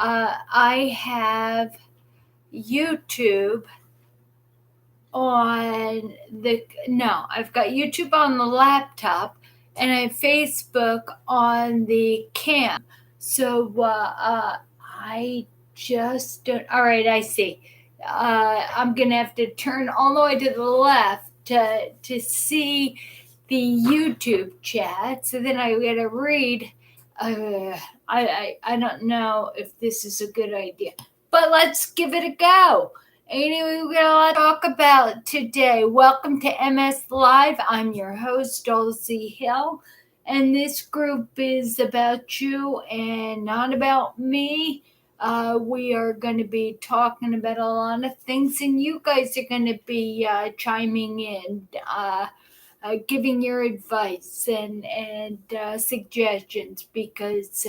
I have YouTube I've got YouTube on the laptop, and I have Facebook on the cam. So I just don't. All right, I see. I'm gonna have to turn all the way to the left to see the YouTube chat. So then I gotta read. I don't know if this is a good idea, but let's give it a go. Anyway, we got a lot to talk about today. Welcome to MS Live. I'm your host, Dulci Hill, and this group is about you and not about me. We are going to be talking about a lot of things, and you guys are going to be chiming in, giving your advice and suggestions, because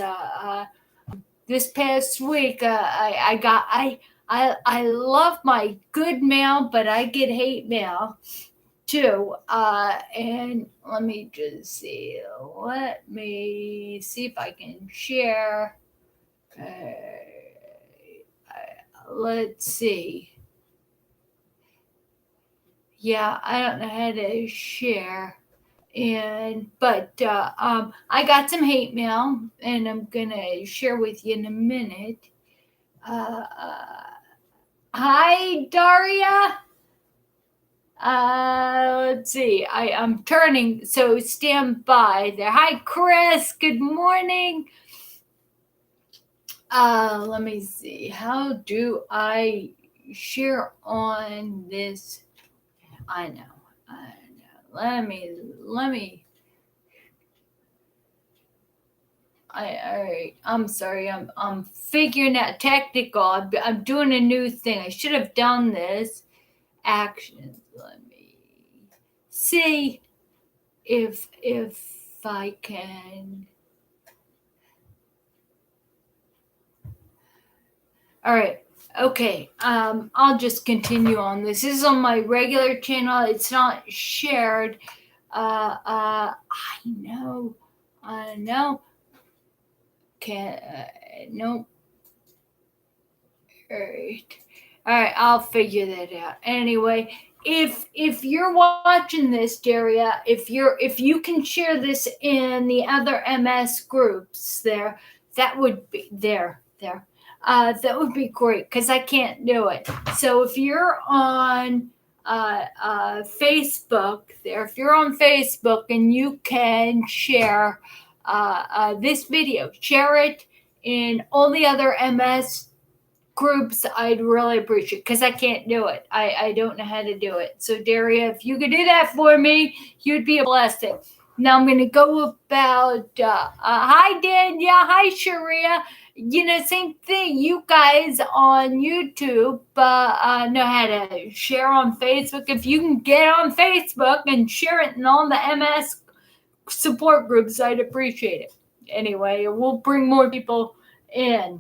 this past week I love my good mail, but I get hate mail too. And let me just see. Let me see if I can share. Let's see. Yeah, I don't know how to share. But I got some hate mail, and I'm gonna share with you in a minute. Hi, Daria. Let's see. I'm turning, so stand by there. Hi, Chris. Good morning. Let me see. How do I share on this? I know. Let me. All right. I'm sorry. I'm figuring out technical. I'm doing a new thing. I should have done this. Actions. Let me see if I can. All right. Okay. I'll just continue on this. This is on my regular channel. It's not shared. I know. Nope. All right, I'll figure that out. Anyway, if you're watching this, Daria, if you can share this in the other MS groups there, that would be there. That would be great, because I can't do it. So if you're on Facebook there, if you're on Facebook and you can share this video, share it in all the other MS groups, I'd really appreciate it, because I can't do it. I don't know how to do it. So Daria, if you could do that for me, you'd be a blessing. Now I'm going to go about hi Danielle, hi Sharia. Same thing. You guys on YouTube know how to share on Facebook. If you can get on Facebook and share it in all the MS support groups, I'd appreciate it. Anyway, we'll bring more people in.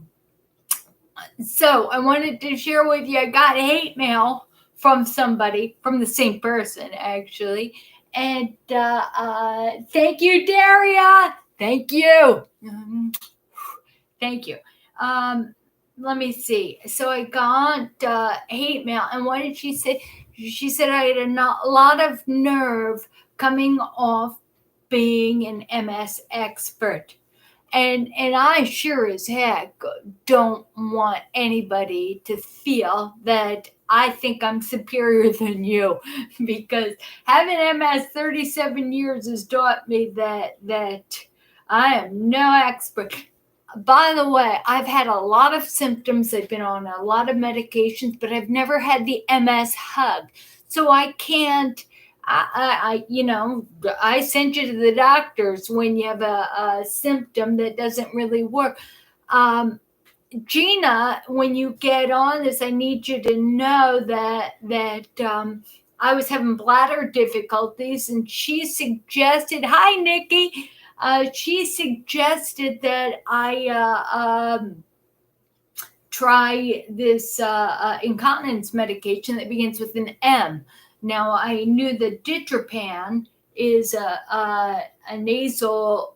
So I wanted to share with you, I got hate mail from somebody, from the same person actually. And thank you, Daria. Thank you. Thank you. Let me see. So I got hate mail. And what did she say? She said I had a lot of nerve coming off being an MS expert. And I sure as heck don't want anybody to feel that I think I'm superior than you, because having MS 37 years has taught me that I am no expert. By the way, I've had a lot of symptoms. I've been on a lot of medications, but I've never had the MS hug. So I can't. I sent you to the doctors when you have a symptom that doesn't really work. Gina, when you get on this, I need you to know that I was having bladder difficulties, and she suggested, hi, Nikki. She suggested that I try this incontinence medication that begins with an M. Now, I knew the ditropan is a nasal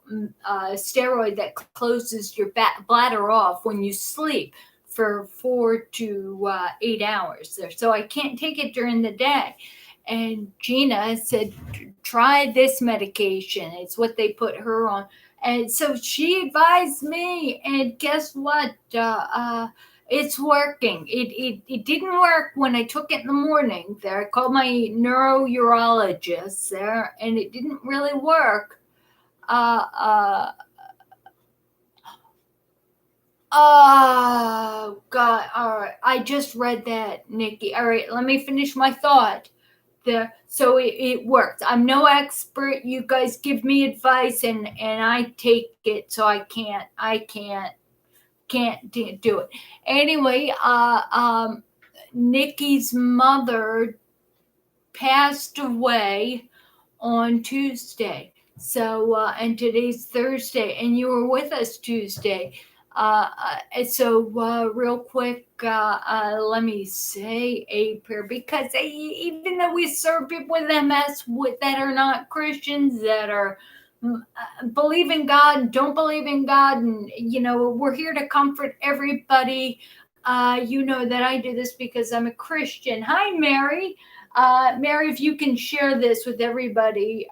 steroid that closes your bladder off when you sleep for 4 to 8 hours. So I can't take it during the day. And Gina said, try this medication. It's what they put her on. And so she advised me, and guess what? It's working. It didn't work when I took it in the morning. There, I called my neurourologist there, and it didn't really work. Oh God! All right, I just read that, Nikki. All right, let me finish my thought. So it works. I'm no expert. You guys give me advice, and I take it. So I can't do it anyway. Nikki's mother passed away on Tuesday. So and today's Thursday, and you were with us Tuesday. So real quick, let me say a prayer, because even though we serve people with MS that are not Christians, that are believe in God, don't believe in God, and we're here to comfort everybody. You know that I do this because I'm a Christian. Hi, Mary. Mary, if you can share this with everybody,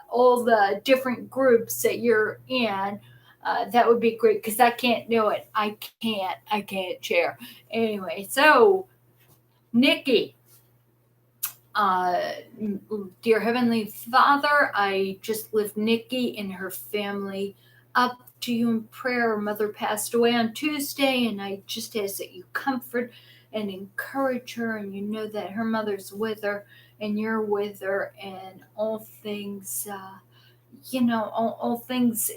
all the different groups that you're in, that would be great, because I can't do it. I can't share. Anyway, so Nikki, dear Heavenly Father, I just lift Nikki and her family up to you in prayer. Her mother passed away on Tuesday, and I just ask that you comfort and encourage her, and you know that her mother's with her, and you're with her, and all things, all things,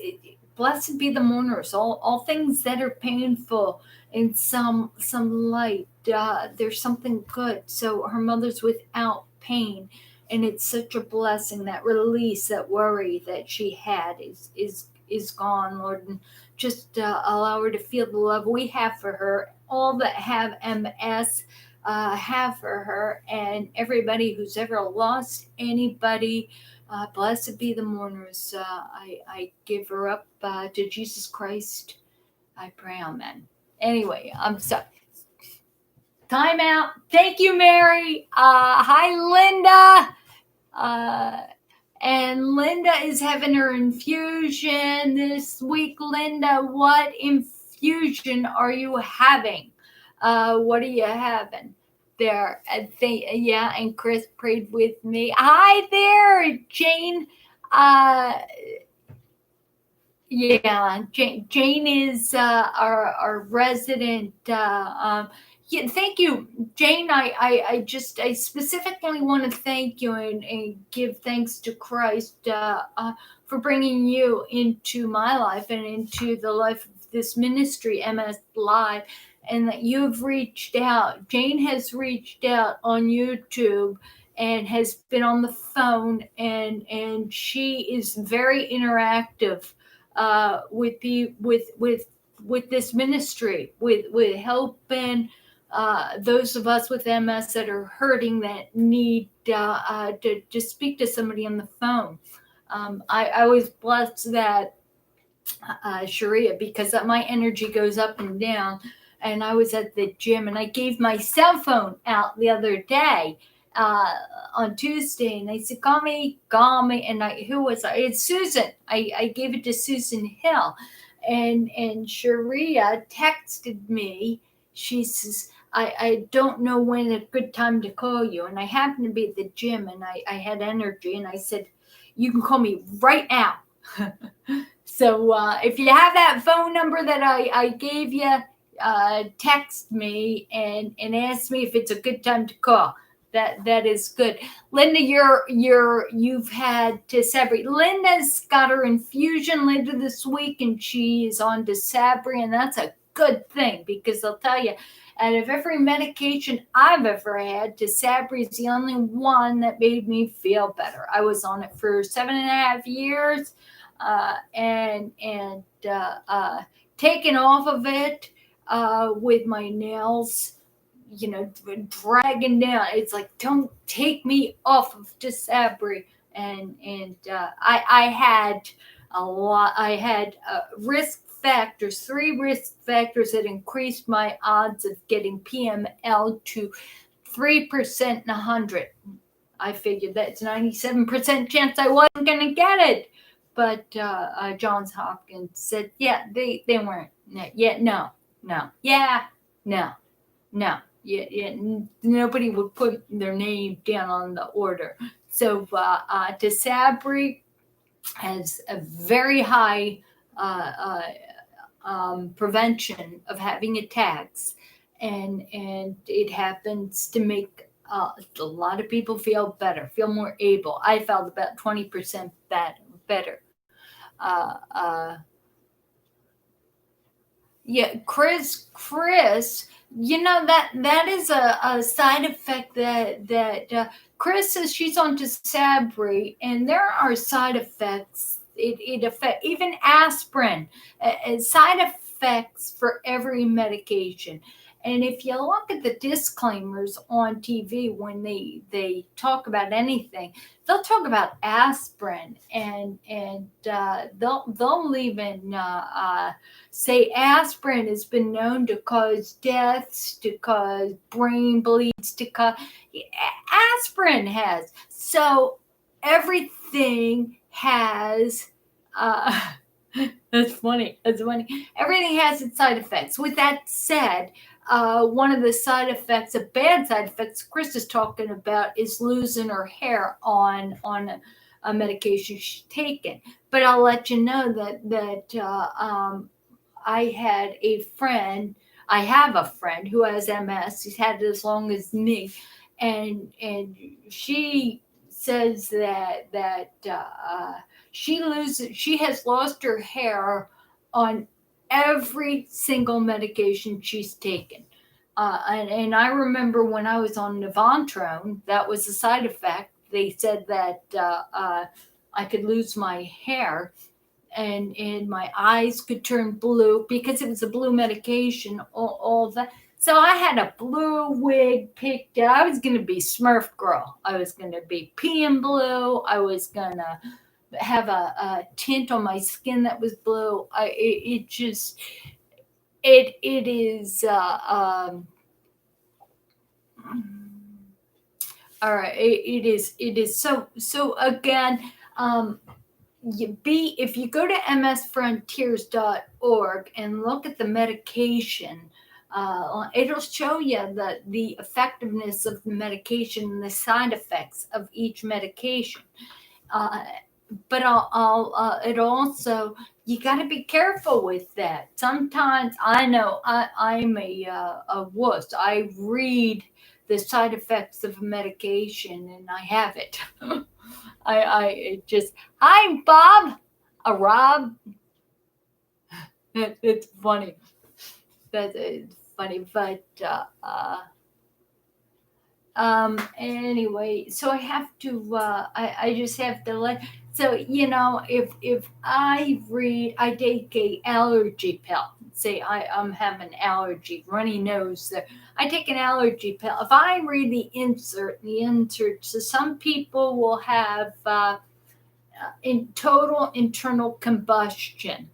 blessed be the mourners, all things that are painful, in some light, there's something good. So her mother's without pain, and it's such a blessing. That release, that worry that she had is gone, Lord, and just allow her to feel the love we have for her. All that have MS have for her, and everybody who's ever lost anybody. Blessed be the mourners. I give her up to Jesus Christ. I pray, amen. Anyway, I'm sorry. Time out. Thank you, Mary. Hi, Linda. And Linda is having her infusion this week. Linda, what infusion are you having? What are you having there? And Chris prayed with me. Hi there, Jane. Jane is our resident. Thank you, Jane. I specifically want to thank you and give thanks to Christ for bringing you into my life and into the life of this ministry, MS Live, and that you've reached out. Jane has reached out on YouTube and has been on the phone, and she is very interactive with this ministry, with helping those of us with MS that are hurting, that need to speak to somebody on the phone. I was blessed that Sharia, because my energy goes up and down. And I was at the gym, and I gave my cell phone out the other day on Tuesday, and I said, call me. And who was I? It's Susan. I gave it to Susan Hill, and Sharia texted me. She says, I don't know when a good time to call you. And I happened to be at the gym, and I had energy, and I said, you can call me right now. So if you have that phone number that I gave you, text me and ask me if it's a good time to call. That is good. Linda, you've had Tisabri. Linda's got her infusion later this week, and she is on Tisabri, and that's a good thing, because I'll tell you, out of every medication I've ever had, Tisabri is the only one that made me feel better. I was on it for 7.5 years, and taken off of it with my nails, dragging down. It's like, don't take me off of Tisabri. I had a lot. I had risk factors, 3 risk factors that increased my odds of getting PML to 3% in 100. I figured that's 97% chance I wasn't going to get it. But Johns Hopkins said, yeah, they weren't. Yeah, no. Yeah, no. Yeah, nobody would put their name down on the order. So Tisabri has a very high prevention of having attacks, and it happens to make a lot of people feel better, feel more able. I felt about 20% better. Uh, uh, yeah, Chris, that is a side effect that Chris says she's on to Sabri, and there are side effects. It affect even aspirin, side effects for every medication. And if you look at the disclaimers on TV when they talk about anything, they'll talk about aspirin, and they'll even say aspirin has been known to cause deaths, to cause brain bleeds, to cause aspirin has. So everything has that's funny. Everything has its side effects. With that said, one of the side effects, a bad side effects Chris is talking about, is losing her hair on a medication she's taken. But I'll let you know that I had a friend. I have a friend who has MS. He's had it as long as me, and she says that she has lost her hair on every single medication she's taken. And I remember when I was on Nivantrone, that was a side effect. They said that I could lose my hair, and my eyes could turn blue because it was a blue medication, all that. So I had a blue wig picked out. I was going to be Smurf girl. I was going to be peeing blue. I was going to have a tint on my skin that was blue. It is all right. It is so again. If you go to msfrontiers.org and look at the medication, it'll show you the effectiveness of the medication and the side effects of each medication. But it also, you got to be careful with that. Sometimes I know I'm a wuss. I read the side effects of a medication and I have it. I just, hi Bob, Rob. It's funny. It's funny, but anyway, so I have to I just have to let, so if I take a allergy pill, say I'm having allergy, runny nose, I take an allergy pill. If I read the insert, so some people will have in total internal combustion,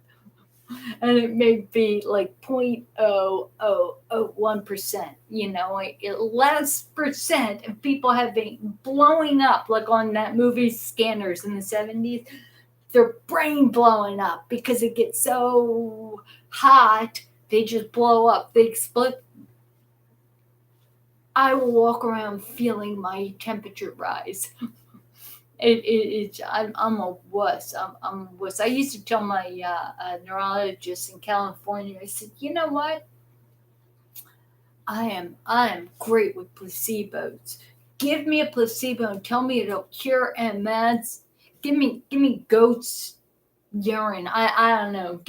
and it may be like 0.0001%, less percent of people having blowing up, like on that movie Scanners in the 70s, their brain blowing up because it gets so hot, they just blow up, they explode. I will walk around feeling my temperature rise. I'm a wuss. I'm a wuss. I used to tell my neurologist in California, I said, you know what? I am great with placebos. Give me a placebo and tell me it'll cure MS. Give me goat's urine. I don't know.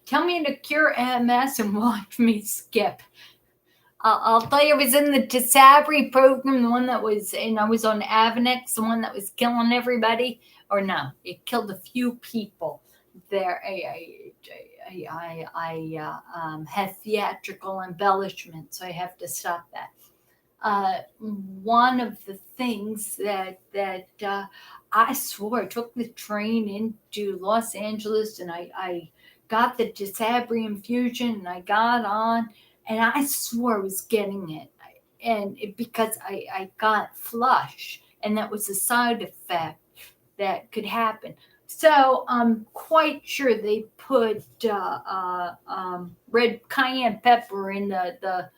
Tell me to cure MS and watch me skip. I'll tell you, I was in the Tisabri program, the one that was, and I was on Avenex, the one that was killing everybody. Or no, it killed a few people there. I have theatrical embellishment, so I have to stop that. One of the things that I swore I took the train into Los Angeles and I got the Disabri infusion and I got on and I swore I was getting it. Because I got flush and that was a side effect that could happen. So I'm quite sure they put red cayenne pepper in the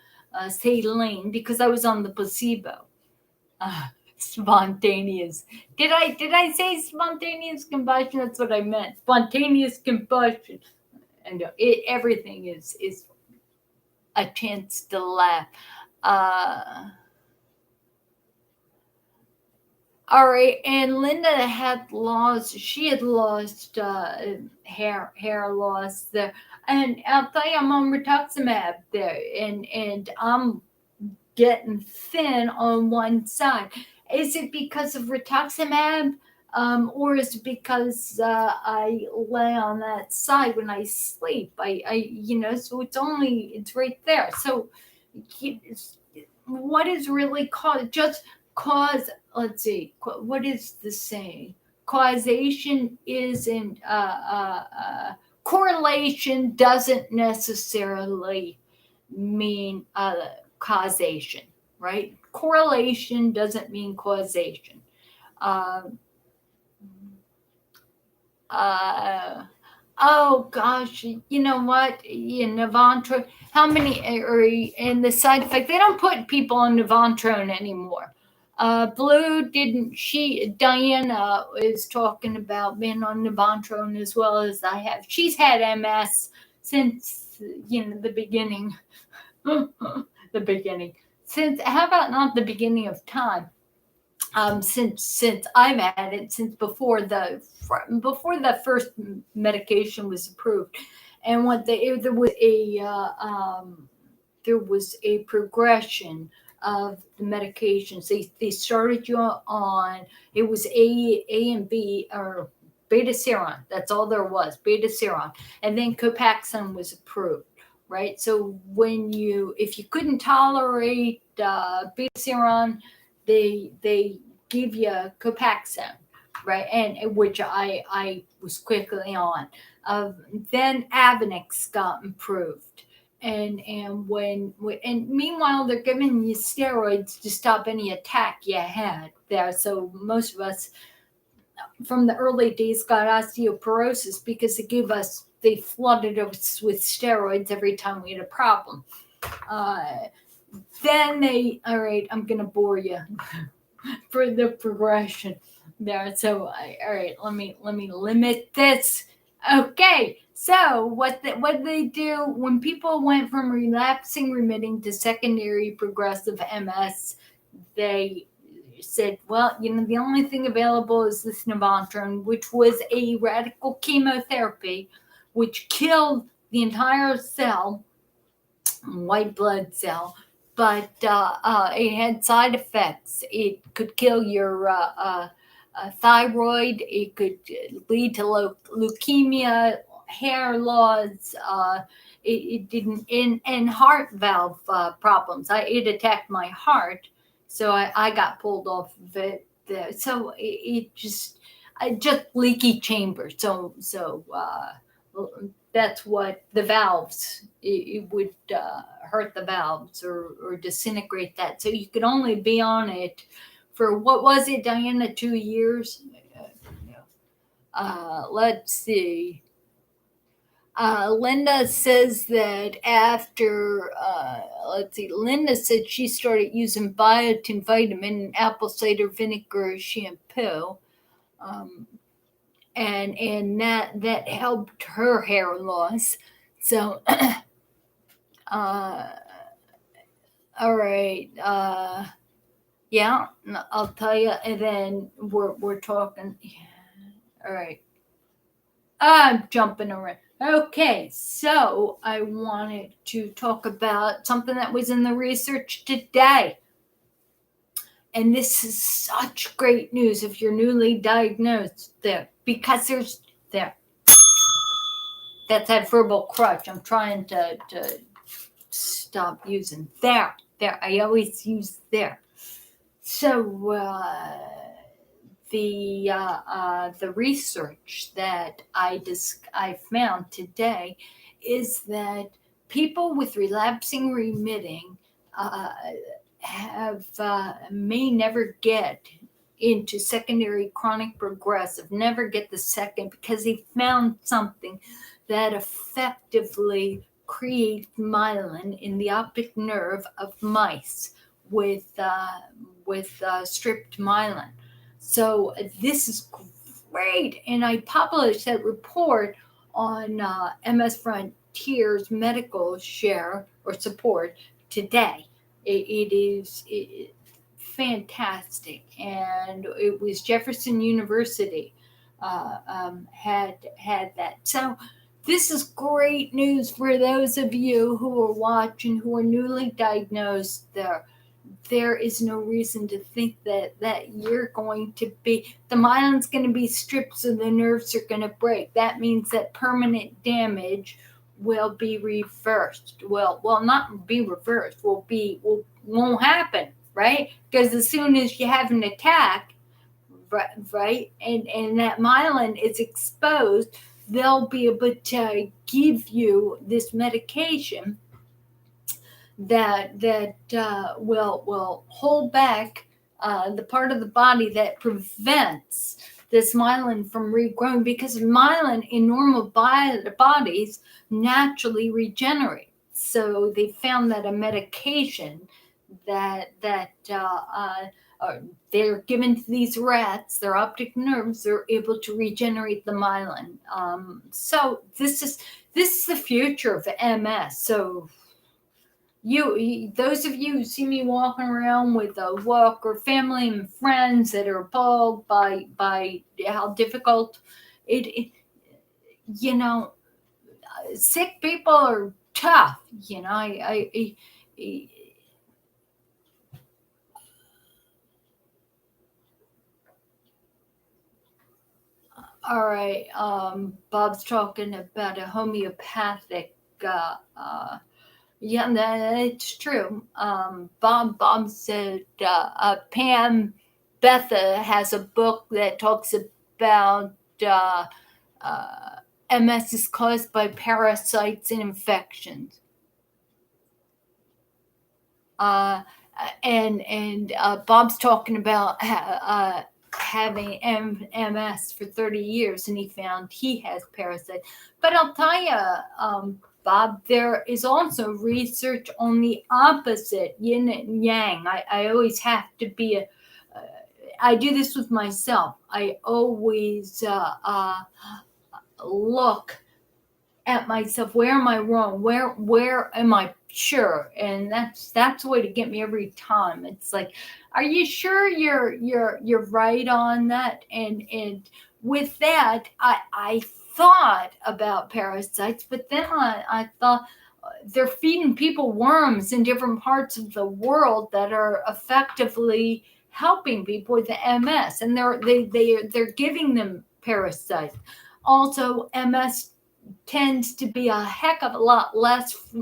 saline because I was on the placebo. Spontaneous. Did I say spontaneous combustion? That's what I meant. Spontaneous combustion. And everything is a chance to laugh. All right, and Linda had lost. She had lost hair loss there, and I'll tell you, I'm on rituximab there, and I'm getting thin on one side. Is it because of rituximab, or is it because I lay on that side when I sleep? So it's right there. So, what is really caused? Just cause. Let's see. What is the saying? Causation isn't. Correlation doesn't necessarily mean causation, right? Correlation doesn't mean causation. Oh gosh, you know what? Navantro. How many are in the side effect? They don't put people on Navantrone anymore. Blue didn't. Diana is talking about being on Navantrone as well as I have. She's had MS since the beginning. The beginning. Since how about not the beginning of time? Since I've had it since before the first medication was approved, and there was a progression of the medications. They started you on it was A and B or beta seron. That's all there was, beta seron, and then Copaxone was approved. Right, so if you couldn't tolerate beta seron, they give you Copaxone, right? And which I was quickly on. Then Avonex got improved, and meanwhile they're giving you steroids to stop any attack you had there. So most of us from the early days got osteoporosis because they flooded us with steroids every time we had a problem. Then all right, I'm gonna bore you for the progression there. So, all right, let me limit this. Okay, so what they do when people went from relapsing remitting to secondary progressive MS, they said, well, the only thing available is this Navantrone, which was a radical chemotherapy, which killed the entire cell, white blood cell, but it had side effects. It could kill your thyroid. It could lead to leukemia, hair loss. It didn't, and heart valve problems. It attacked my heart, so I got pulled off of it. So it just leaky chamber. So that's what the valves. It would hurt the valves or disintegrate that. So you could only be on it for what was it, Diana? 2 years. Let's see. Linda says that after, Linda said she started using biotin vitamin and apple cider vinegar shampoo. And that helped her hair loss. So, all right. Yeah, I'll tell you, and then we're talking. All right. I'm jumping around. Okay, so I wanted to talk about something that was in the research today. And this is such great news if you're newly diagnosed there, because there's there. That's that verbal crutch. I'm trying to stop using there. I always use there. So the research that I found today is that people with relapsing remitting uh, have may never get into secondary chronic progressive, never get the second, because they found something that effectively creates myelin in the optic nerve of mice with stripped myelin. So this is great, and I published that report on MS Frontiers Medical Share or Support today. It is fantastic, and it was Jefferson University had that. So this is great news for those of you who are watching who are newly diagnosed. There is no reason to think that you're going to be, the myelin's going to be stripped, so the nerves are going to break. That means that permanent damage will be reversed. Well, not be reversed. Won't happen, right? Because as soon as you have an attack, right, and that myelin is exposed, they'll be able to give you this medication that will hold back the part of the body that prevents this myelin from regrowing, because myelin in normal bodies naturally regenerates. So they found that a medication that they're given to these rats, their optic nerves, they're able to regenerate the myelin. So this is the future of MS. So those of you who see me walking around with a walker, family and friends that are appalled by how difficult it sick people are tough. All right. Bob's talking about a homeopathic. Yeah, it's true. Bob said Pam Betha has a book that talks about MS is caused by parasites and infections. And Bob's talking about having MS for 30 years, and he found he has parasites. But I'll tell you, Bob, there is also research on the opposite, yin and yang. I always have to be I do this with myself. I always look at myself. Where am I wrong? Where am I sure? And that's the way to get me every time. It's like, are you sure you're right on that? And with that, I thought about parasites, but then I thought they're feeding people worms in different parts of the world that are effectively helping people with the MS, and they're giving them parasites. Also, MS tends to be a heck of a lot less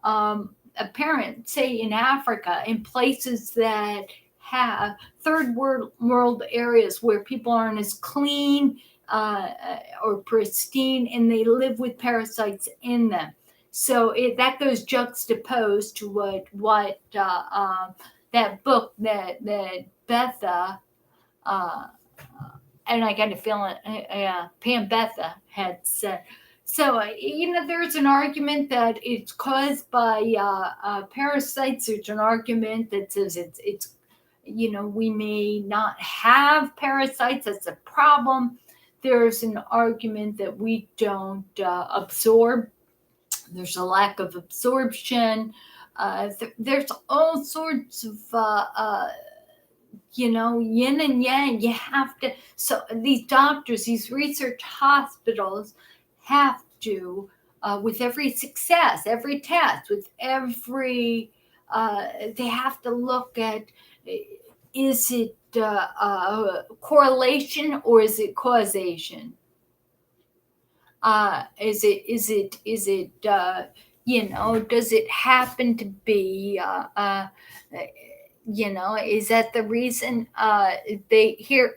apparent, say in Africa, in places that have third world areas where people aren't as clean or pristine, and they live with parasites in them. So that goes juxtaposed to what that book that Betha and I got a feeling Pam Betha had said. So, there's an argument that it's caused by parasites. There's an argument that says it's we may not have parasites. That's a problem. There's an argument that we don't absorb. There's a lack of absorption. There's all sorts of yin and yang. You have to, so these doctors, these research hospitals have to, with every success, every test, with every, they have to look at, is it correlation or is it causation? Is it does it happen to be Is that the reason? They here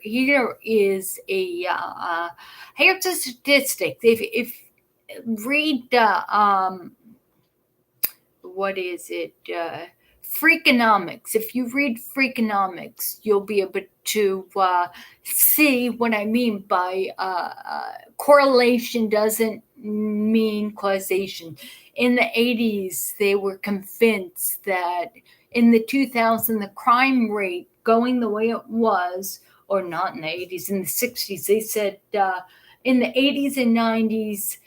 is here's a statistic. If read what is it? Freakonomics. If you read Freakonomics, you'll be able to see what I mean by correlation doesn't mean causation. In the 80s, they were convinced that in the 2000s, the crime rate going the way it was, or not in the 80s, in the 60s, they said in the 80s and 90s,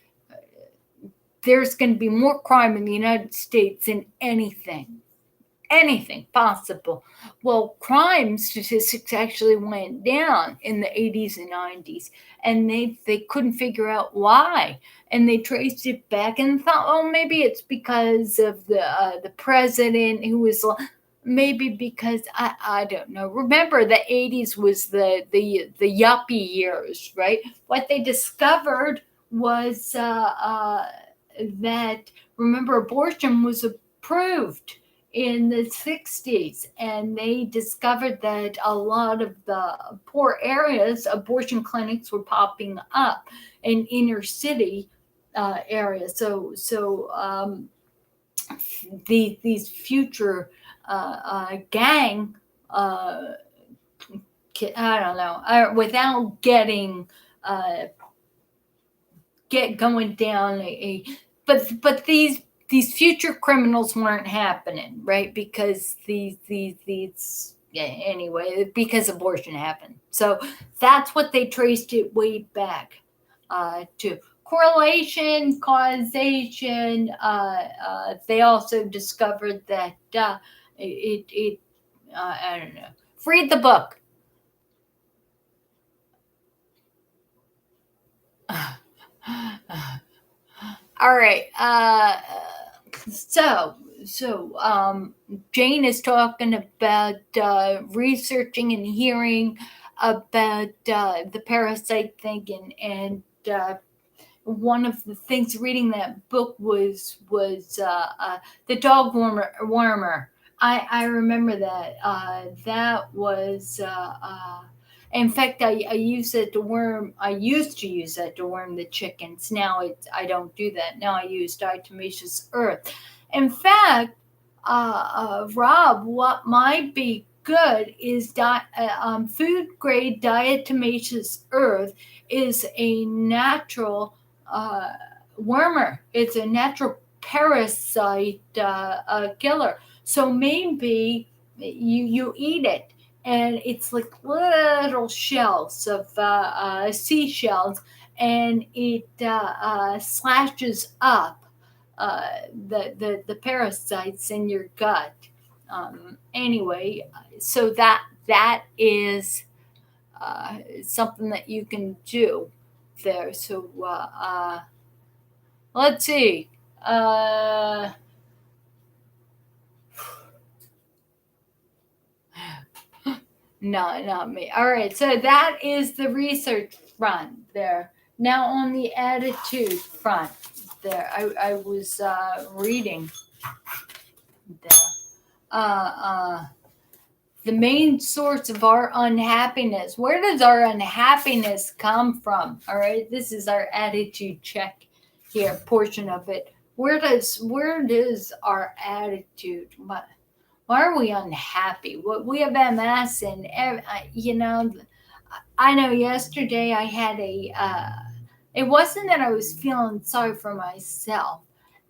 there's going to be more crime in the United States than anything possible. Well, crime statistics actually went down in the 80s and 90s, and they couldn't figure out why. And they traced it back and thought, oh, maybe it's because of the president who was. Maybe because I don't know. Remember, the 80s was the yuppie years, right? What they discovered was that, remember, abortion was approved in the 60s, and they discovered that a lot of the poor areas, abortion clinics were popping up in inner city areas. These future gang, I don't know, without getting going down but these future criminals weren't happening, right? Because these anyway, because abortion happened. So that's what they traced it way back to. Correlation, causation. They also discovered that I don't know. Read the book. All right. So Jane is talking about researching and hearing about the parasite thing, and one of the things reading that book was the dog warmer. I remember that. That was. In fact, I use it to worm. I used to use that to worm the chickens. Now I don't do that. Now I use diatomaceous earth. In fact, Rob, what might be good is food grade diatomaceous earth is a natural wormer. It's a natural parasite killer. So maybe you eat it, and it's like little shells of seashells, and it slashes up the parasites in your gut. Anyway, so that is something that you can do there. So let's see. No, not me. All right, so that is the research front there. Now on the attitude front there, I was reading there. The main source of our unhappiness. Where does our unhappiness come from? All right, this is our attitude check here, portion of it. Where does our attitude? Why are we unhappy? We have MS, and I know yesterday I had it wasn't that I was feeling sorry for myself.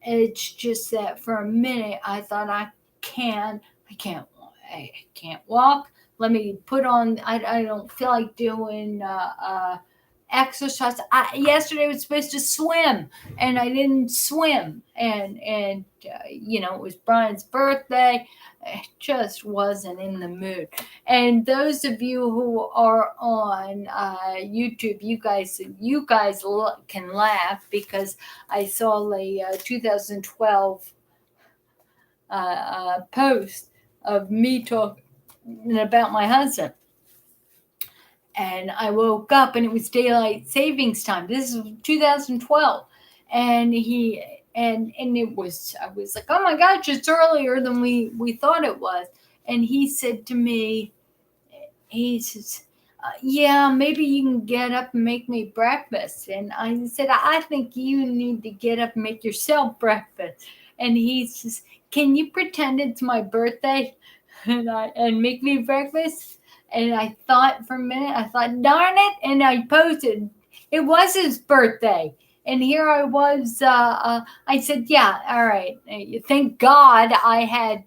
It's just that for a minute I thought I can't walk. Let me put on. I don't feel like doing exercise. Yesterday I was supposed to swim, and I didn't swim. And it was Brian's birthday. I just wasn't in the mood. And those of you who are on YouTube, you guys can laugh, because I saw a 2012 post of me talking about my husband. And I woke up and it was daylight savings time. This is 2012. And it was, I was like, oh my gosh, it's earlier than we thought it was. and he said to me, he says, yeah, maybe you can get up and make me breakfast. And I said, I think you need to get up and make yourself breakfast. And he says, can you pretend it's my birthday and make me breakfast? And I thought for a minute, I thought, darn it. And I posted, it was his birthday. And here I was, I said, yeah, all right. Thank God I had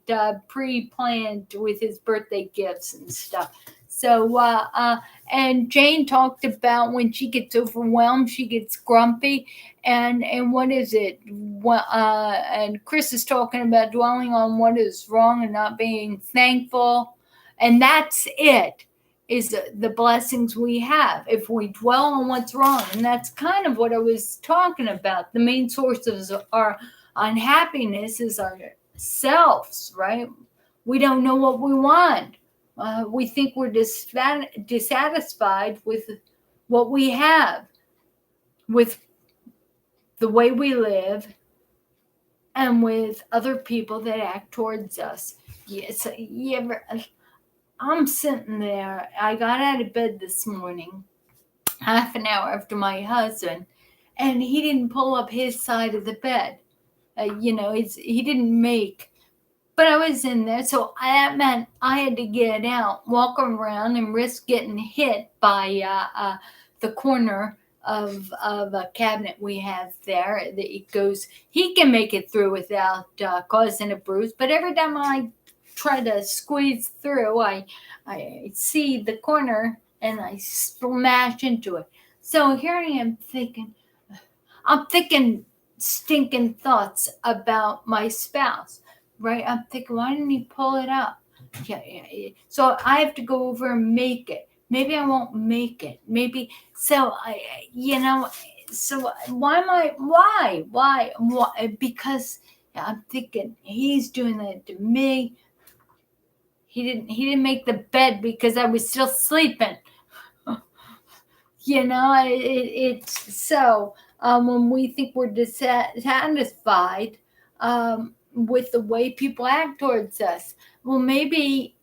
pre-planned with his birthday gifts and stuff. So, and Jane talked about when she gets overwhelmed, she gets grumpy. And what is it? And Chris is talking about dwelling on what is wrong and not being thankful. And that's it. Is the blessings we have if we dwell on what's wrong. And that's kind of what I was talking about. The main source of our unhappiness is ourselves, right? We don't know what we want. We think we're dissatisfied with what we have, with the way we live, and with other people that act towards us. Yes, I'm sitting there. I got out of bed this morning, half an hour after my husband, and he didn't pull up his side of the bed. He didn't make, but I was in there, so that meant I had to get out, walk around, and risk getting hit by the corner of a cabinet we have there. It goes, he can make it through without causing a bruise, but every time I try to squeeze through, I see the corner and I smash into it. So here I am I'm thinking stinking thoughts about my spouse, right? I'm thinking, why didn't he pull it up? Yeah. So I have to go over and make it. Maybe I won't make it. Maybe. So so why? Because I'm thinking he's doing that to me. He didn't make the bed because I was still sleeping. It's so when we think we're dissatisfied with the way people act towards us, well, maybe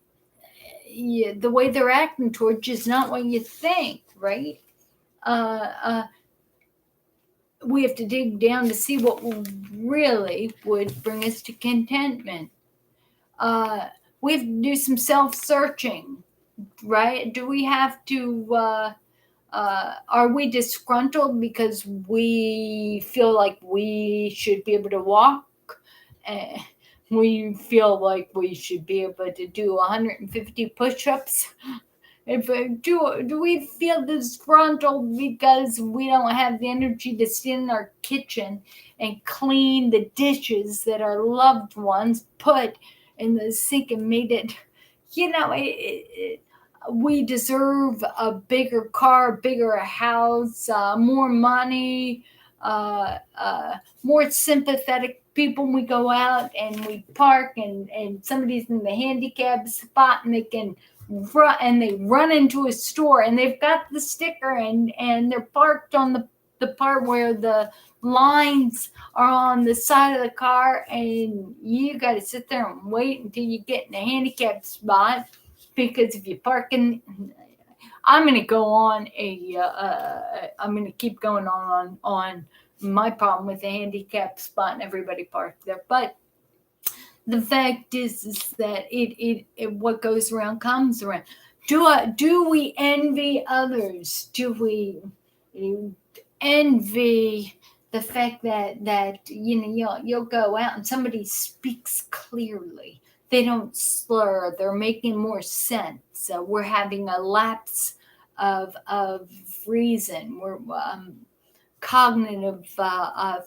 the way they're acting towards you is not what you think, right? We have to dig down to see what really would bring us to contentment. We have to do some self-searching, right? Do we have to are we disgruntled because we feel like we should be able to walk? We feel like we should be able to do 150 push-ups? Do we feel disgruntled because we don't have the energy to sit in our kitchen and clean the dishes that our loved ones put in the sink and made it, we deserve a bigger car, bigger house, more money, more sympathetic people when we go out and we park and somebody's in the handicap spot and they run into a store and they've got the sticker and they're parked on the part where the lines are on the side of the car, and you got to sit there and wait until you get in a handicap spot, because if you park in, I'm going to go on I'm going to keep going on my problem with the handicap spot and everybody parked there. But the fact is that it what goes around comes around. Do we envy others? Do we envy the fact that you'll go out and somebody speaks clearly? They don't slur. They're making more sense. We're having a lapse of reason. We're cognitive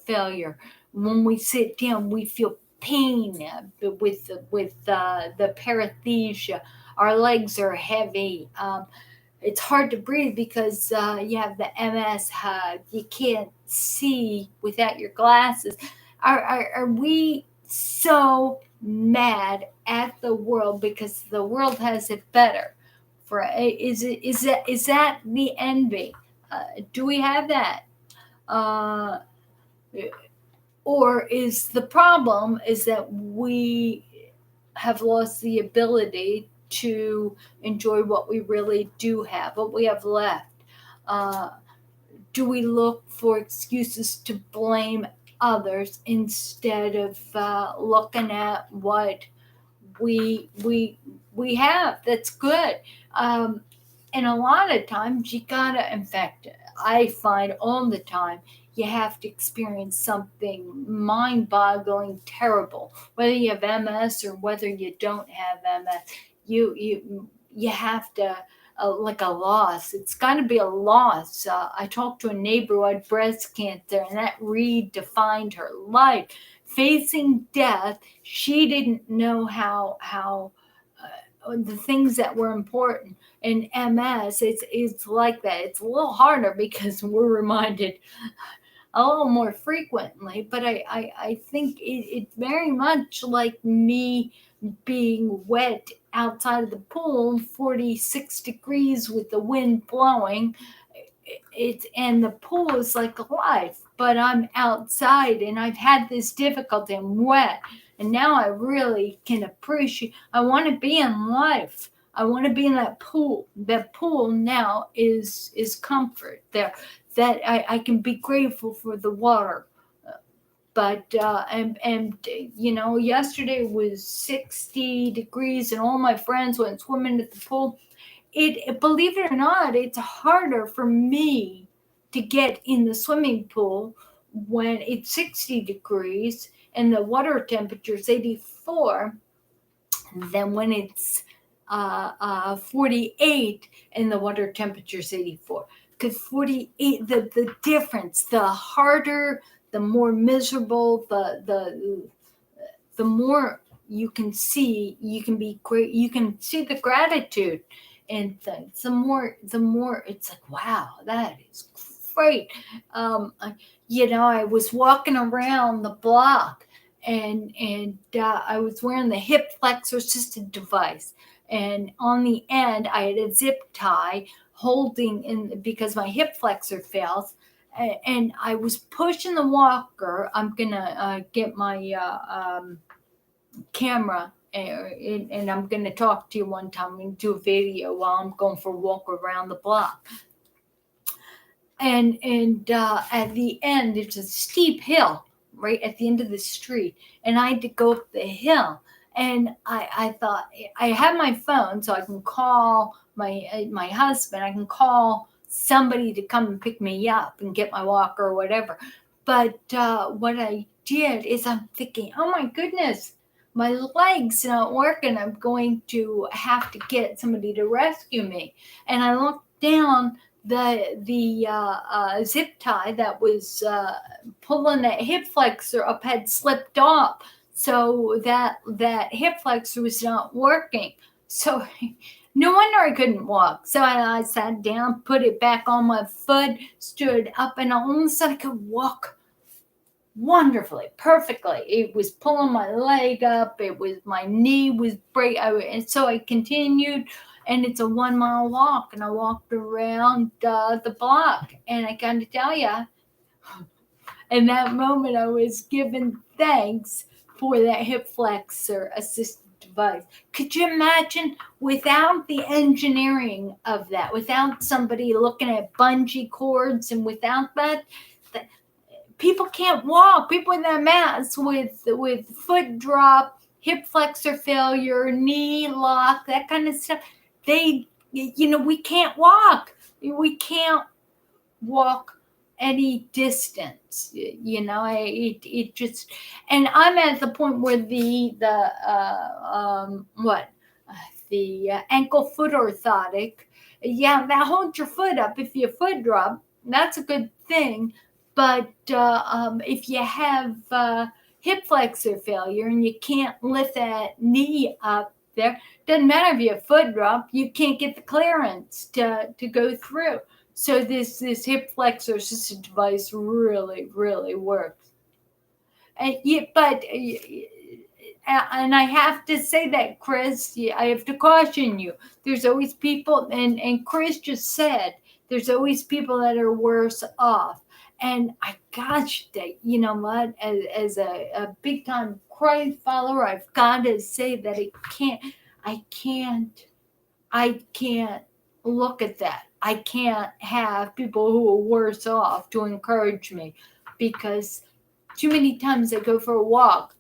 failure. When we sit down, we feel pain with the paresthesia. Our legs are heavy. It's hard to breathe because you have the MS. You can't see without your glasses. Are we so mad at the world because the world has it better? Is that the envy? Do we have that? Or is the problem is that we have lost the ability to enjoy what we really do have, what we have left. Do we look for excuses to blame others instead of looking at what we have that's good? And a lot of times you gotta, in fact, I find all the time, you have to experience something mind-boggling, terrible, whether you have MS or whether you don't have MS. You have to, like a loss. It's got to be a loss. I talked to a neighbor who had breast cancer, and that redefined her life. Facing death, she didn't know how the things that were important. In MS, it's like that. It's a little harder because we're reminded a little more frequently, but I think it's very much like me being wet outside of the pool, 46 degrees with the wind blowing. It's and the pool is like life, but I'm outside and I've had this difficulty. I'm wet, and now I really can appreciate. I want to be in life. I want to be in that pool. That pool now is comfort there. That I can be grateful for the water. But and yesterday was 60 degrees, and all my friends went swimming at the pool. Believe it or not, it's harder for me to get in the swimming pool when it's 60 degrees and the water temperature is 84 than when it's 48 and the water temperature is 84. Because 48, the difference, the harder, the more miserable, the more you can see, you can be great, you can see the gratitude and things. The more it's like, wow, that is great. I was walking around the block, and I was wearing the hip flexor assisted device, and on the end I had a zip tie holding in because my hip flexor fails, and I was pushing the walker. I'm gonna get my camera, and I'm going to talk to you one time and do a video while I'm going for a walk around the block. And at the end, it's a steep hill right at the end of the street, and I had to go up the hill. And I thought, I have my phone, so I can call my husband. I can call somebody to come and pick me up and get my walker or whatever. But what I did is I'm thinking, oh my goodness, my leg's not working. I'm going to have to get somebody to rescue me. And I looked down, the zip tie that was pulling that hip flexor up had slipped off. So that hip flexor was not working. So no wonder I couldn't walk. So I sat down, put it back on my foot, stood up, and all of a sudden I could walk wonderfully, perfectly. It was pulling my leg up. It was, my knee was break. And so I continued, and it's a 1 mile walk, and I walked around the block. And I got to tell you, in that moment, I was giving thanks for that hip flexor assisted device. Could you imagine, without the engineering of that, without somebody looking at bungee cords, and without that, people can't walk. People with MS, with foot drop, hip flexor failure, knee lock, that kind of stuff, we can't walk. We can't walk any distance. It just, and I'm at the point where the ankle foot orthotic, that holds your foot up. If your foot drop, that's a good thing. But if you have hip flexor failure and you can't lift that knee up there, doesn't matter if you have foot drop, you can't get the clearance to go through. So this hip flexor assisted device really, really works. And I have to say that, Chris, I have to caution you. There's always people, and Chris just said, there's always people that are worse off. And I gosh, you know what? As a big time Christ follower, I've got to say that I can't look at that. I can't have people who are worse off to encourage me, because too many times I go for a walk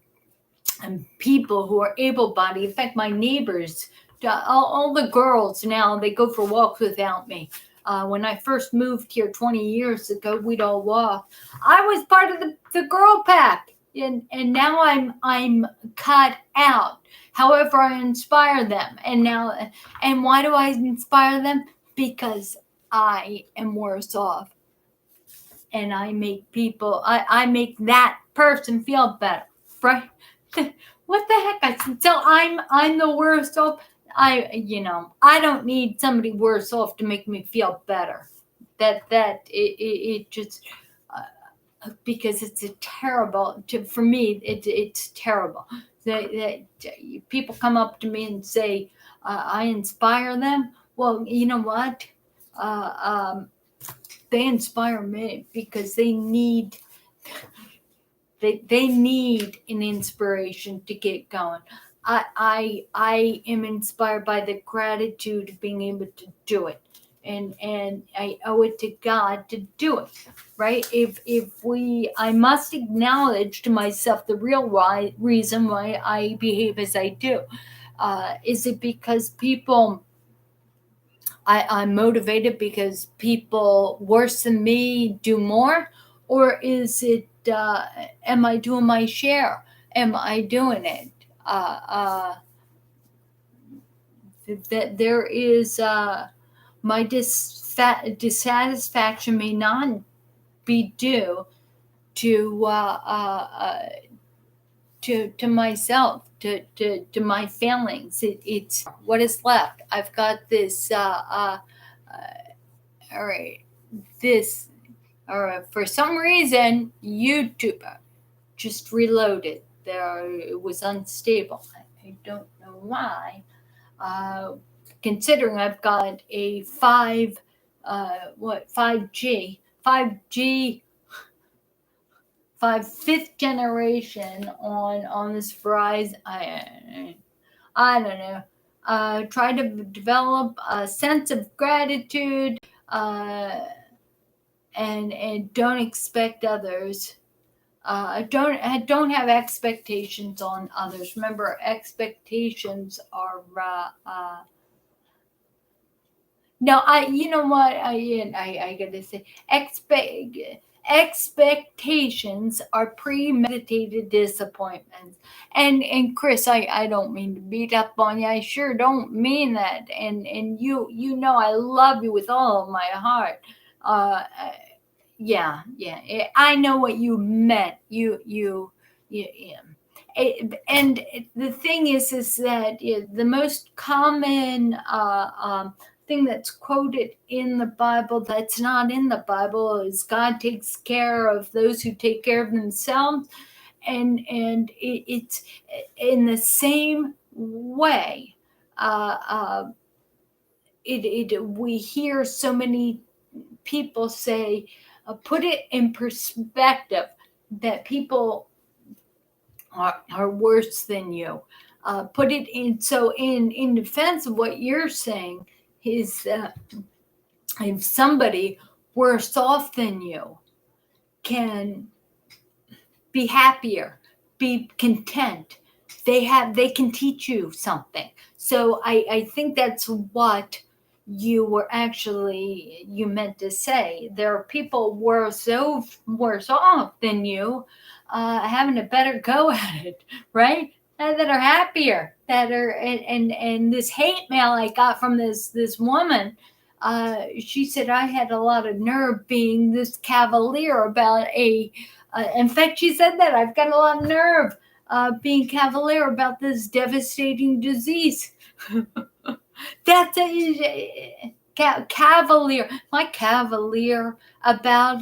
and people who are able-bodied, in fact, my neighbors, all the girls now, they go for walks without me. When I first moved here 20 years ago, we'd all walk. I was part of the girl pack, and now I'm cut out. However, I inspire them, and why do I inspire them? Because I am worse off, and I make that person feel better, right? What the heck? I said, so I'm the worst off. I don't need somebody worse off to make me feel better. It just because it's a terrible for me. It's terrible that people come up to me and say I inspire them. Well, you know what? They inspire me because they need an inspiration to get going. I am inspired by the gratitude of being able to do it, and I owe it to God to do it. Right? I must acknowledge to myself the real reason why I behave as I do. Is it because I'm motivated because people worse than me do more? Or is it, am I doing my share? Am I doing it? That there is, my dissatisfaction may not be due to myself, to my feelings. It's what is left. I've got this. All right, this. For some reason, YouTube just reloaded. It was unstable. I don't know why. Considering I've got a 5G, fifth generation on this Verizon. I don't know. Try to develop a sense of gratitude, and don't expect others. Don't have expectations on others. Remember, expectations are no. You know what? I gotta say, expectations are premeditated disappointments. And Chris, I don't mean to beat up on you. I sure don't mean that. And you know I love you with all of my heart. Yeah. I know what you meant. Yeah. And the thing is that the most common thing that's quoted in the Bible that's not in the Bible is God takes care of those who take care of themselves, and it's in the same way. We hear so many people say, put it in perspective that people are worse than you. Put it in defense of what you're saying is that if somebody worse off than you can be happier, be content, they can teach you something. So I think that's what you meant to say. There are people worse off than you, having a better go at it, right? That are happier, that are and this hate mail I got from this woman. She said I had a lot of nerve being this cavalier about in fact, she said that I've got a lot of nerve being cavalier about this devastating disease. That's a cavalier. My cavalier about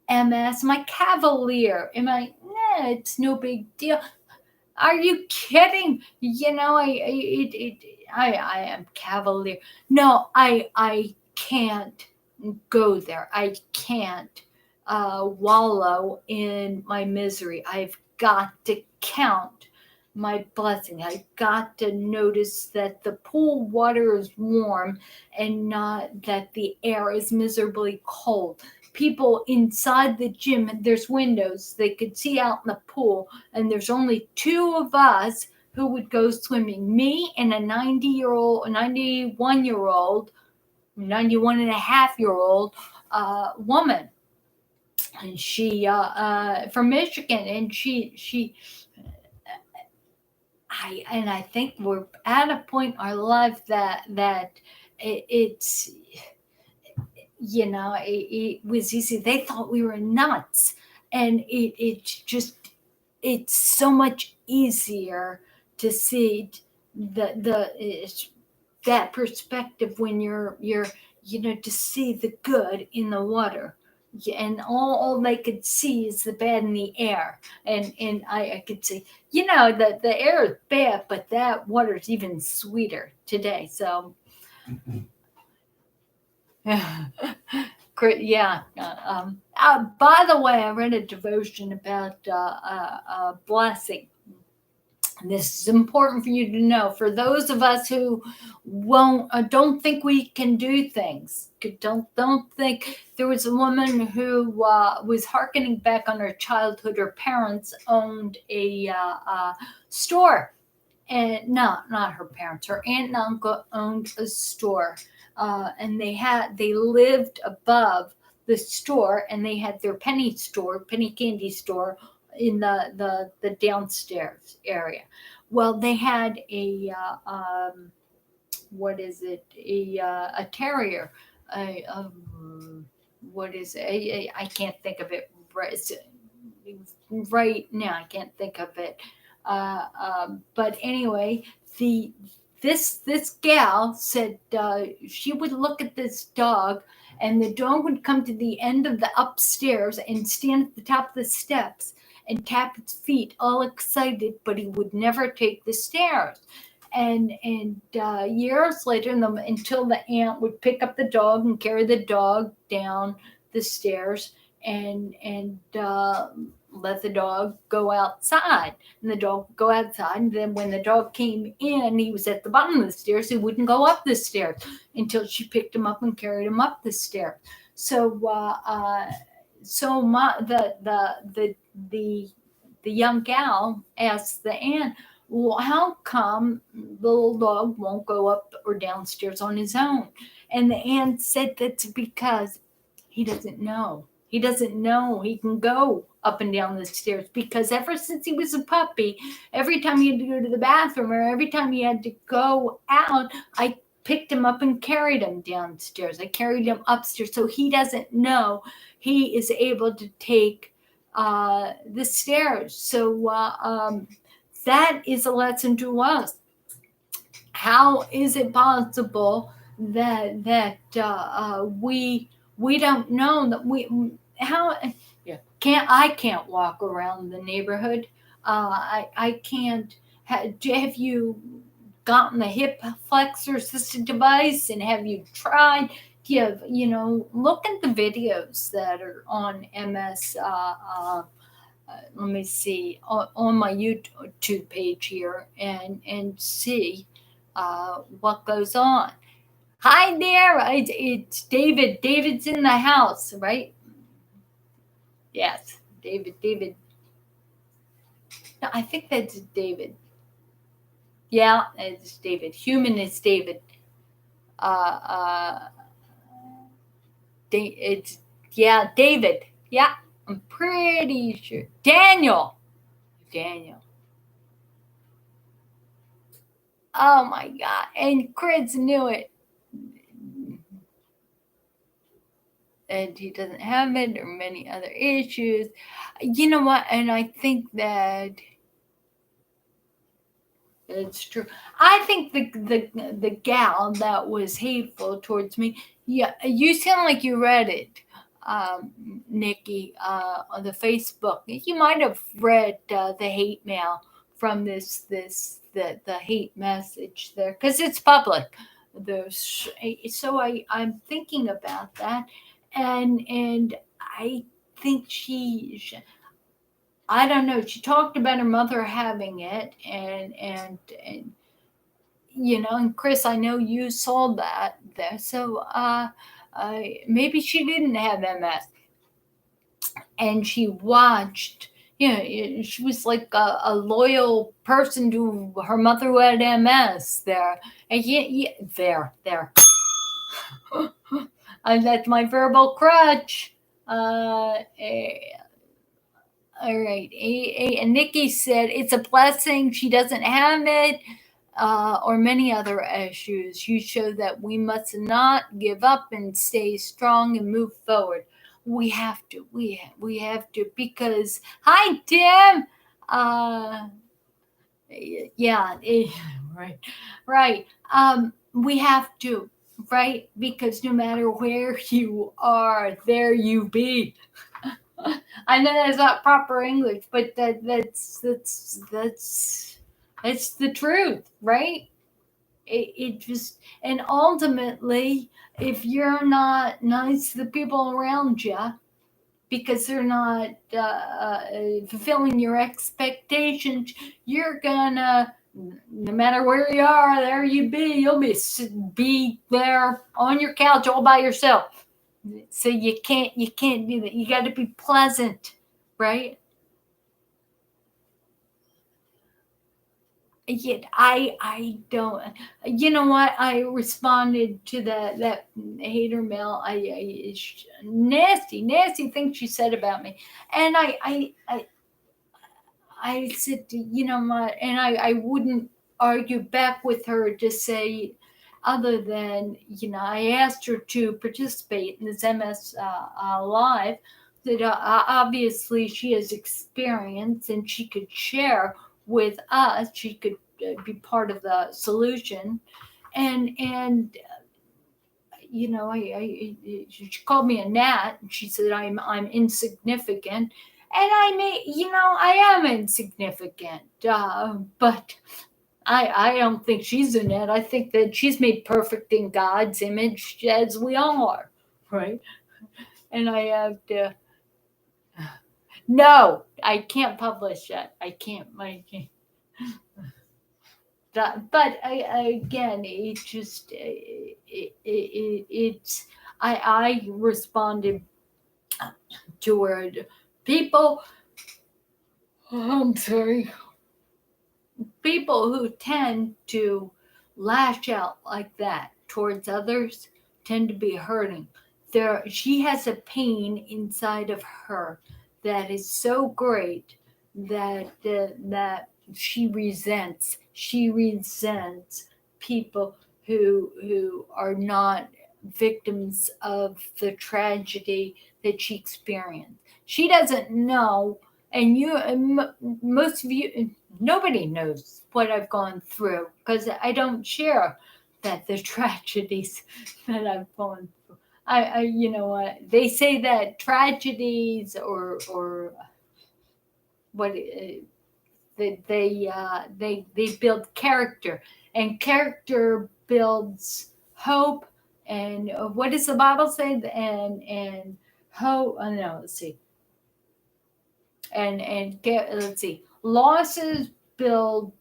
MS. My cavalier. Am I? Nah, it's no big deal. Are you kidding? You know, I am cavalier. No, I can't go there. I can't wallow in my misery. I've got to count my blessing. I've got to notice that the pool water is warm and not that the air is miserably cold. People inside the gym, there's windows, they could see out in the pool, and there's only two of us who would go swimming, me and a 91-year-old, 91 and a half year old woman. And she from Michigan, and I think we're at a point in our life that it's it was easy. They thought we were nuts, and it's so much easier to see that perspective when you're to see the good in the water. And all they could see is the bad in the air, and I could see the air is bad, but that water is even sweeter today. So yeah. By the way, I read a devotion about blessing. This is important for you to know. For those of us who don't think we can do things, don't think. There was a woman who was hearkening back on her childhood. Her parents owned a store, and not her parents. Her aunt and uncle owned a store, and they lived above the store, and they had their penny candy store in the downstairs area. Well, they had what is it? A terrier. What is it? I can't think of it right now. I can't think of it. But anyway, this gal said she would look at this dog, and the dog would come to the end of the upstairs and stand at the top of the steps and tap its feet, all excited, but he would never take the stairs. And years later, until the aunt would pick up the dog and carry the dog down the stairs and let the dog go outside. And the dog would go outside, and then when the dog came in, he was at the bottom of the stairs. He wouldn't go up the stairs until she picked him up and carried him up the stairs. So the young gal asked the aunt, well, how come the little dog won't go up or downstairs on his own? And the aunt said that's because he doesn't know. He doesn't know he can go up and down the stairs, because ever since he was a puppy, every time he had to go to the bathroom or every time he had to go out, I picked him up and carried him downstairs. I carried him upstairs. So he doesn't know he is able to take the stairs. So that is a lesson to us. How is it possible that we don't know that I can't walk around the neighborhood. I can't. Have you gotten the hip flexor assisted device, and have you tried? Look at the videos that are on MS. Let me see on my YouTube page here and see what goes on. Hi there, it's David. David's in the house, right? Yes, David. No, I think that's David. Yeah, it's David. Human is David. It's David. Yeah, I'm pretty sure. Daniel. Oh my God! And Chris knew it. And he doesn't have it, or many other issues. You know what? And I think that it's true. I think the gal that was hateful towards me. Yeah, you sound like you read it, Nikki, on the Facebook. You might have read the hate mail from the hate message there, because it's public. So I'm thinking about that. And I think I don't know. She talked about her mother having it, and and Chris, I know you saw that there. So maybe she didn't have MS, and she watched. She was like a loyal person to her mother who had MS there. And there. And that's my verbal crutch. All right. And Nikki said it's a blessing she doesn't have it, or many other issues. You show that we must not give up and stay strong and move forward. We have to. We have to, because hi Tim. Yeah. Right. We have to. Right, because no matter where you are, there you be. I know that's not proper English, but that's the truth, right? It just, and ultimately, if you're not nice to the people around you because they're not fulfilling your expectations, you're gonna, no matter where you are, there you be. You'll be there on your couch all by yourself. So you can't do that. You got to be pleasant, right? Yet I don't. You know what? I responded to that hater mail. Nasty things she said about me, and I said, you know what? And I wouldn't argue back with her to say, other than, I asked her to participate in this MS Live, that obviously she has experience and she could share with us. She could be part of the solution. And she called me a gnat, and she said I'm insignificant, and I am insignificant, but I don't think she's a gnat. I think that she's made perfect in God's image, as we all are, right? And I have to. No, I can't publish that. I can't. But again, it just it's I responded toward people. I'm sorry, people who tend to lash out like that towards others tend to be hurting. She has a pain inside of her that is so great that she resents. She resents people who are not victims of the tragedy that she experienced. She doesn't know, and most of you, nobody knows what I've gone through, because I don't share the tragedies that I've gone through. You know what they say, that tragedies or what that they build character, and character builds hope. And what does the Bible say? And hope. No, let's see. And let's see. Losses build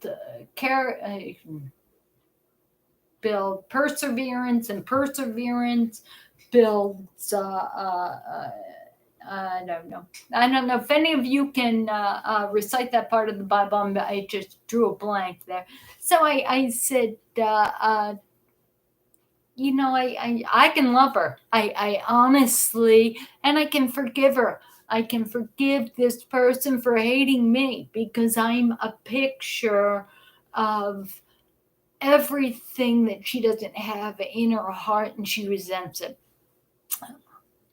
build perseverance, and perseverance builds. I don't know. I don't know if any of you can recite that part of the Bible. I just drew a blank there. So I said, I can love her. I honestly, and I can forgive her. I can forgive this person for hating me, because I'm a picture of everything that she doesn't have in her heart, and she resents it.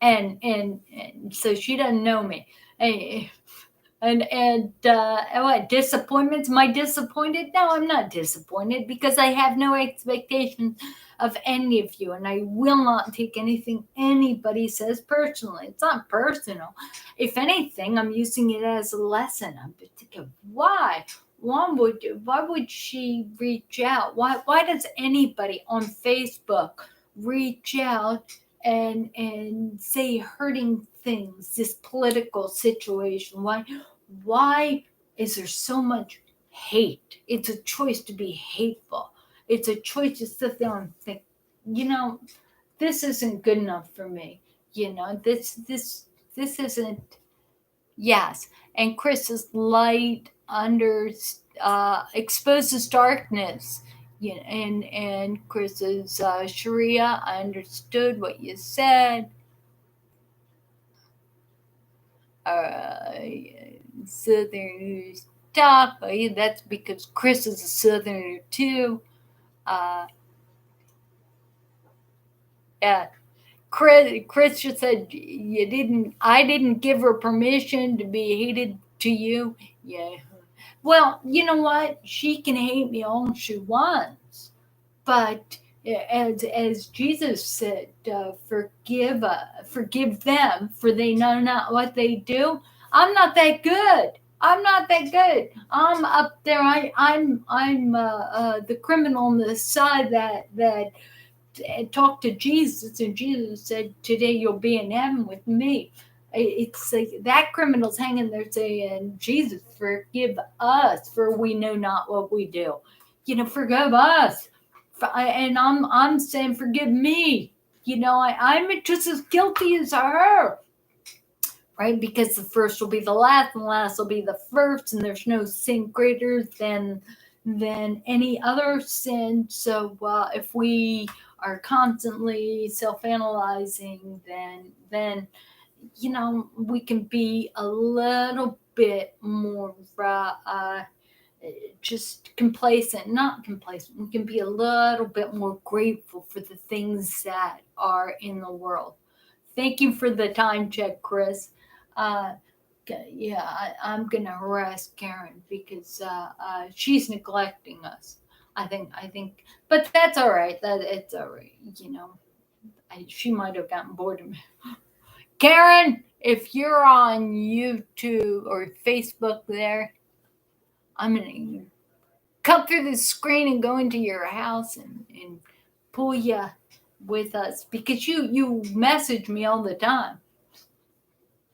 And so she doesn't know me. And what disappointments? Am I disappointed? No, I'm not disappointed, because I have no expectations of any of you, and I will not take anything anybody says personally. It's not personal. If anything, I'm using it as a lesson. I'm thinking, why would she reach out? Why does anybody on Facebook reach out and say hurting things, this political situation. Why is there so much hate? It's a choice to be hateful. It's a choice to sit there and think, this isn't good enough for me. This isn't. Yes, and Chris's light exposes darkness. And Chris's Sharia, I understood what you said. Southerners talk. That's because Chris is a Southerner too. Yeah. Chris just said I didn't give her permission to be hated to you. Yeah. Well, you know what? She can hate me all she wants. But as Jesus said, forgive them, for they know not what they do. I'm not that good. I'm not that good. I'm up there. I'm the criminal on the side that talked to Jesus, and Jesus said, "Today you'll be in heaven with me." It's like that criminal's hanging there saying, "Jesus, forgive us, for we know not what we do." Forgive us. And I'm saying, forgive me. I'm just as guilty as her, right? Because the first will be the last, and the last will be the first, and there's no sin greater than any other sin. So if we are constantly self-analyzing, then we can be a little bit more just not complacent. We can be a little bit more grateful for the things that are in the world. Thank you for the time check, Chris. I'm gonna harass Karen because she's neglecting us. I think, but that's all right. It's all right. She might have gotten bored of me. Karen, if you're on YouTube or Facebook, I'm gonna come through the screen and go into your house and pull you with us, because you message me all the time.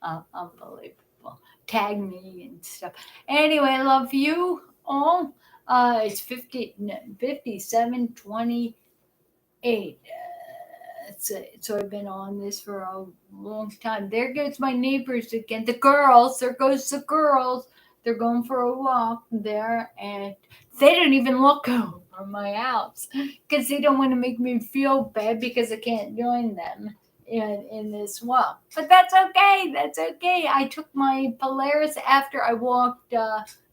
Unbelievable. Tag me and stuff. Anyway, I love you all. It's 57:28. So I've been on this for a long time. There goes my neighbors again. The girls. There goes the girls. They're going for a walk there, and they don't even look over my house because they don't want to make me feel bad because I can't join them in this walk. But that's okay. That's okay. I took my Polaris after I walked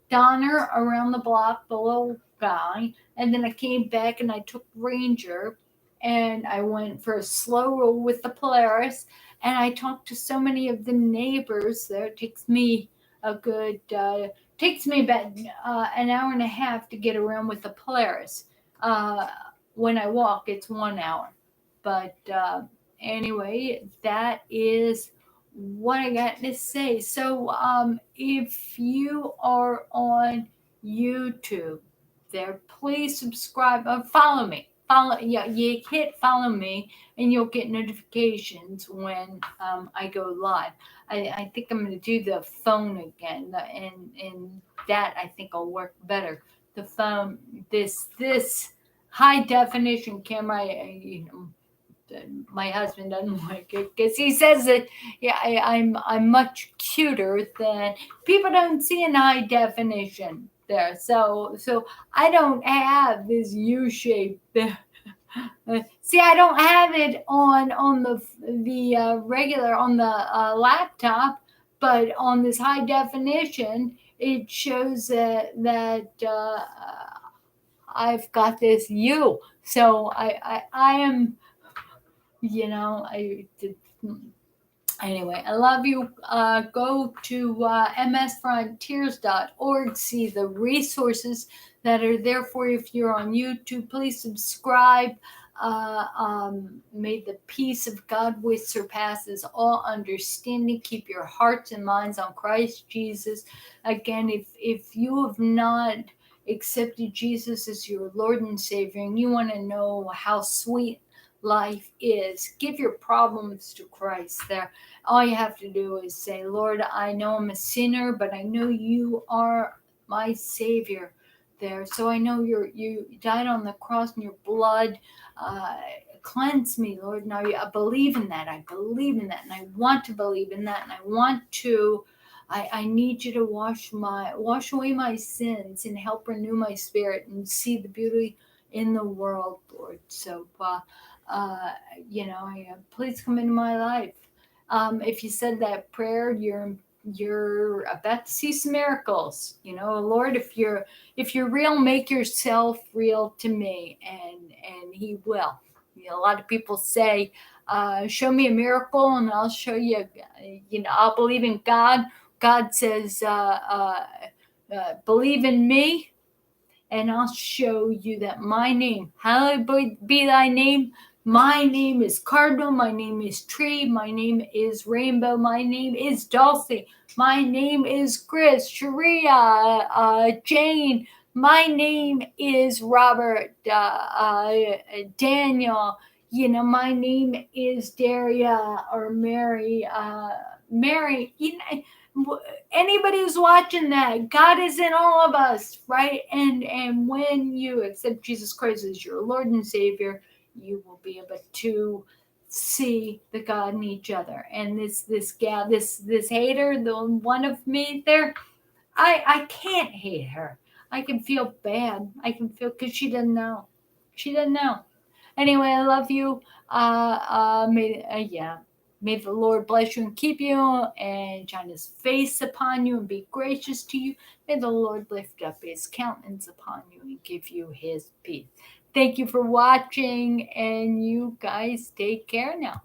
Donner around the block, the little guy, and then I came back and I took Ranger, and I went for a slow roll with the Polaris, and I talked to so many of the neighbors there. It takes me takes me about an hour and a half to get around with the Polaris. When I walk, it's 1 hour. But anyway, that is what I got to say. So if you are on YouTube there, please subscribe. Follow me. You hit follow me, and you'll get notifications when I go live. I think I'm going to do the phone again, and that I think will work better. The phone, this high definition camera, my husband doesn't like it because he says that I'm much cuter than people don't see in high definition there. So I don't have this U shape there. See, I don't have it on the regular on the laptop, but on this high definition, it shows that I've got this U. So I am, Anyway, I love you. Go to msfrontiers.org, see the resources that are there for you. If you're on YouTube, please subscribe. May the peace of God, which surpasses all understanding, keep your hearts and minds on Christ Jesus. Again, if you have not accepted Jesus as your Lord and Savior, and you want to know how sweet life is. Give your problems to Christ there. All you have to do is say, Lord, I know I'm a sinner, but I know you are my Savior there. So I know you died on the cross and your blood uh, cleanse me, Lord. Now I believe in that. I believe in that. And I want to believe in that. And I want to. I need you to wash away my sins and help renew my spirit and see the beauty in the world, Lord. So, uh, please come into my life. If you said that prayer, you're about to see some miracles. Lord, if you're real, make yourself real to me, and He will. A lot of people say, "Show me a miracle, and I'll show you." I'll believe in God. God says, "Believe in me, and I'll show you that my name, hallowed be thy name. My name is Cardinal. My name is Tree. My name is Rainbow. My name is Dulci. My name is Chris, Sharia, Jane. My name is Robert, Daniel. My name is Daria or Mary. Mary, anybody who's watching that, God is in all of us, right? And when you accept Jesus Christ as your Lord and Savior, you will be able to see the God in each other. And this gal, this hater, the one of me there, I can't hate her. I can feel bad. I can feel, because she doesn't know. She doesn't know. Anyway, I love you. Yeah. May the Lord bless you and keep you and shine his face upon you and be gracious to you. May the Lord lift up his countenance upon you and give you his peace. Thank you for watching, and you guys take care now.